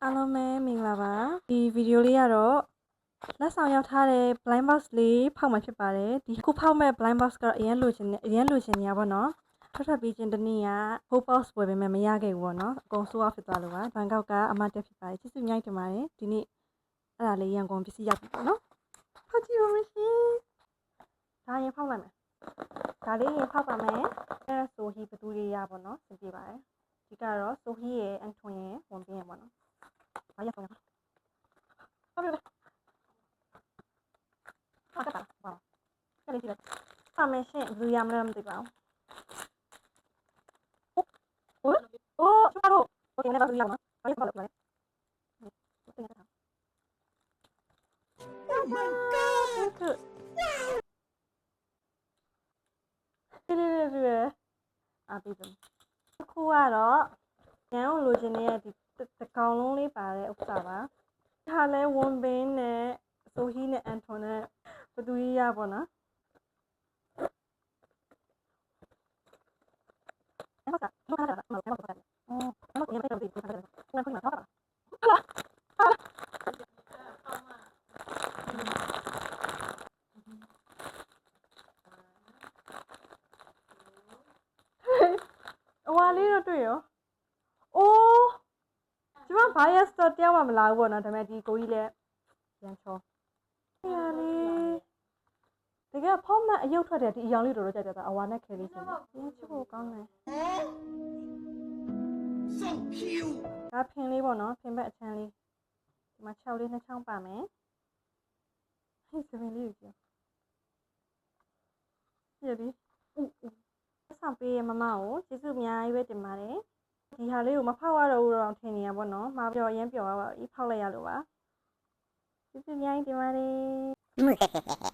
အားလုံးပဲမင်္ဂလာပါဒီဗီဒီယိုလေးကတော့လက်ဆောင်ရောက်ထားတဲ့ blind box လေးဖောက်မှာဖြစ်ပါတယ်ဒီခုဖောက်မဲ့ blind box ကတော့အရင်လိုချင်နေရပါတော့ထွက်ပြီးချင်းတနည်းက whole box ဝယ်ပေမဲ့မရခဲ့ဘူးပေါ့နော်အကုန်ဆိုးအောင်ဖြစ်သွားလို့ပါဘန်ကောက်ကအမတက်ဖြစ်ပါတယ်ချစ်စုညိုက်တင်ပါတယ်ဒီနေ့အဲ့ဒါလေးရန်ကုန်ပစ္စည်းရောက်ပြီပေါ့နော်ဖောက်ကြည့်ပါမယ်ရှင်ဒါရင်ဖောက်လိုက်မယ်ဒါလေးရင်ဖောက်ပါမယ်အဲဆိုဟီဘသူလေးရပါတော့စင်ပြပါတယ်ဒီကတော့ဆိုဟီရဲ့အန်ထွန်ရဲ့ဝန်ပင်းရဲ့ပေါ့နော်ဘာရအောင်ဟုတ်ပြီဟုတ်ကဲ့ပါကဲလေးကြည့်လိုက်ပါမယ်ရှင်ဘယ်လိုရမလဲမသိပါဘူးအိုးချူပါတော့โอเคလည်းပါလို့ရအောင်နော်ဘာရပါလို့လဲ Oh my god ဒီအာပြီးပြီခုကတော့ညောင်းလိုချင်တဲ့ဒီတကောင်လုံးလေးပါတဲ့ဥစ္စာပါဒါလည်းဝန်ပင်းနဲ့ဆိုဟီနဲ့အန်ထွန်နဲ့ဘသူကြီးရပါတော့ဟုတ်ကဲ့ဟုတ်ကဲ့ဟုတ်ကဲ့ဟုတ်ကဲ့အော်ကျွန်တော်ပြန်ပြတော့ဒီကိုခွင့်မှာတော့အဝါလေးတော့တွေ့ရောအိုးကျမ bias တော့တယောက်မှမလာဘူးပေါ့နော်ဒါပေမဲ့ဒီကိုကြီးလည်းရန်ချောရလေးတကယ်ဖောက်မှအယုတ်ထွက်တယ်ဒီအယောင်လေးတော်တော်ကြိုက်တယ်အဝါနဲ့ခဲလေးချင်းရင်းချစ်ဖို့ကောင်းတယ် So cute ဒါဖင်လေးပေါ့နော်ဖင်ဘက်အချမ်းလေးဒီမှာ6လေး2ချောင်းပါမယ်ဟဲ့စပင်လေးကိုကြည့်ရပြီဆောင်ပေးရမမကိုကျေးဇူးအများကြီးပဲတင်ပါတယ်ဒီဟာလေးကိုမဖောက်ရတော့ဘူးတော့ထင်နေရပါတော့မပြောရမ်းပြောရပါဤဖောက်လိုက်ရလို့ပါကျေးဇူးအများကြီးတင်ပါတယ်